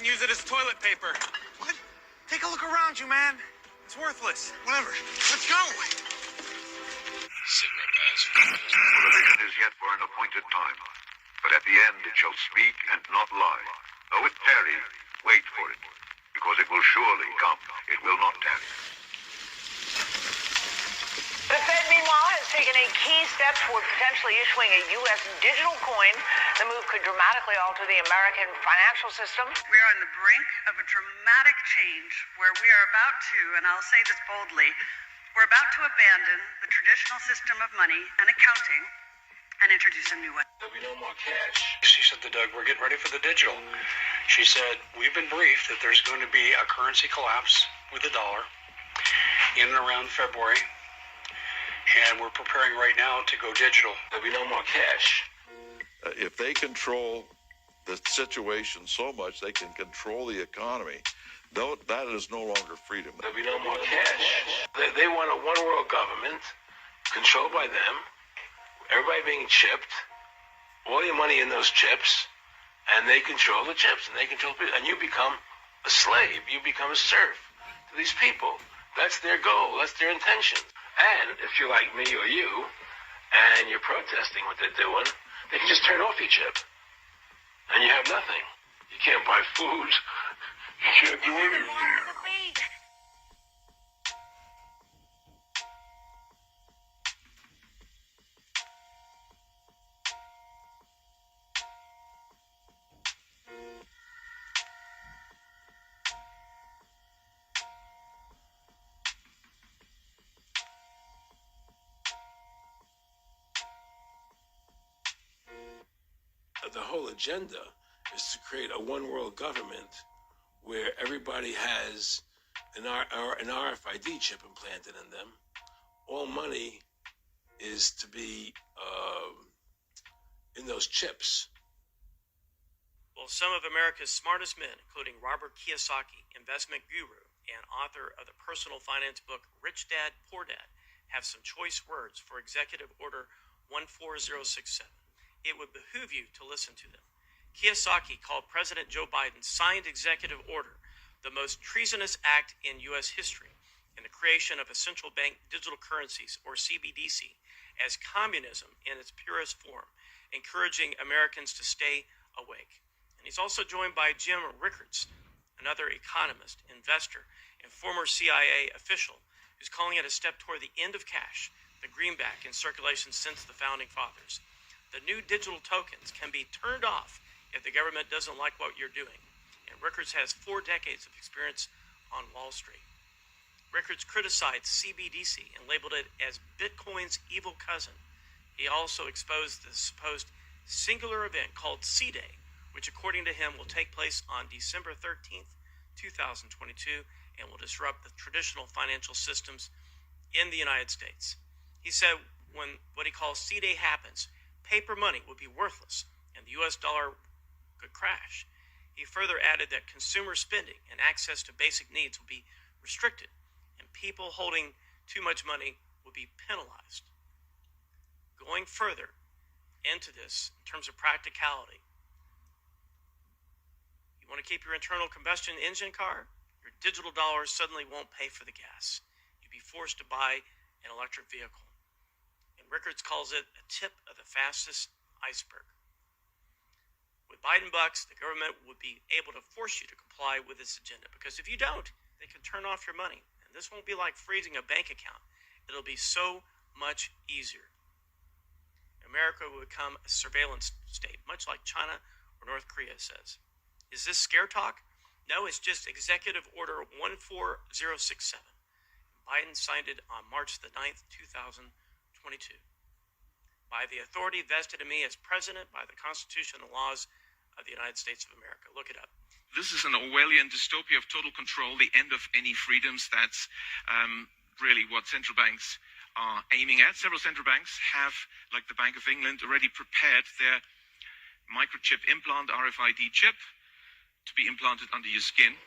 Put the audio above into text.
can use it as toilet paper. What? Take a look around you, man. It's worthless. Whatever. Let's go. The vision is yet for an appointed time, but at the end it shall speak and not lie. Though it tarry, wait for it, because it will surely come. It will not tarry. The Fed, meanwhile, has taken a key step toward potentially issuing a U.S. digital coin. The move could dramatically alter the American financial system. We are on the brink of a dramatic change where we are about to, and I'll say this boldly, we're about to abandon the traditional system of money and accounting and introduce a new one. There'll be no more cash. She said to Doug, we're getting ready for the digital. She said, we've been briefed that there's going to be a currency collapse with the dollar in and around February. And we're preparing right now to go digital. There'll be no more cash. If they control the situation so much, they can control the economy. That is no longer freedom. There'll be no more cash. They want a one-world government controlled by them, everybody being chipped, all your money in those chips, and they control the chips, and they control people, and you become a slave. You become a serf to these people. That's their goal. That's their intention. And if you're like me or you, and you're protesting what they're doing, they can just turn off your chip. And you have nothing. You can't buy food. You can't do anything. The whole agenda is to create a one-world government where everybody has an RFID chip implanted in them. All money is to be in those chips. Well, some of America's smartest men, including Robert Kiyosaki, investment guru and author of the personal finance book Rich Dad, Poor Dad, have some choice words for Executive Order 14067. It would behoove you to listen to them. Kiyosaki called President Joe Biden's signed executive order the most treasonous act in U.S. history, and the creation of a central bank digital currencies, or CBDC, as communism in its purest form, encouraging Americans to stay awake. And he's also joined by Jim Rickards, another economist, investor, and former CIA official, who's calling it a step toward the end of cash, the greenback in circulation since the founding fathers. The new digital tokens can be turned off if the government doesn't like what you're doing. And Rickards has 4 decades of experience on Wall Street. Rickards criticized CBDC and labeled it as Bitcoin's evil cousin. He also exposed the supposed singular event called C-Day, which according to him will take place on December 13th, 2022, and will disrupt the traditional financial systems in the United States. He said when what he calls C-Day happens, paper money would be worthless and the U.S. dollar could crash. He further added that consumer spending and access to basic needs would be restricted and people holding too much money would be penalized. Going further into this in terms of practicality, you want to keep your internal combustion engine car? Your digital dollars suddenly won't pay for the gas. You'd be forced to buy an electric vehicle. Rickards calls it a tip of the fastest iceberg. With Biden bucks, the government would be able to force you to comply with this agenda, because if you don't, they can turn off your money. And this won't be like freezing a bank account. It'll be so much easier. America will become a surveillance state, much like China or North Korea says. Is this scare talk? No, it's just Executive Order 14067. Biden signed it on March the 9th, 2022. By the authority vested in me as president by the Constitution and laws of the United States of America. Look it up. This is an Orwellian dystopia of total control, the end of any freedoms. That's really what central banks are aiming at. Several central banks have, like the Bank of England, already prepared their microchip implant, RFID chip, to be implanted under your skin.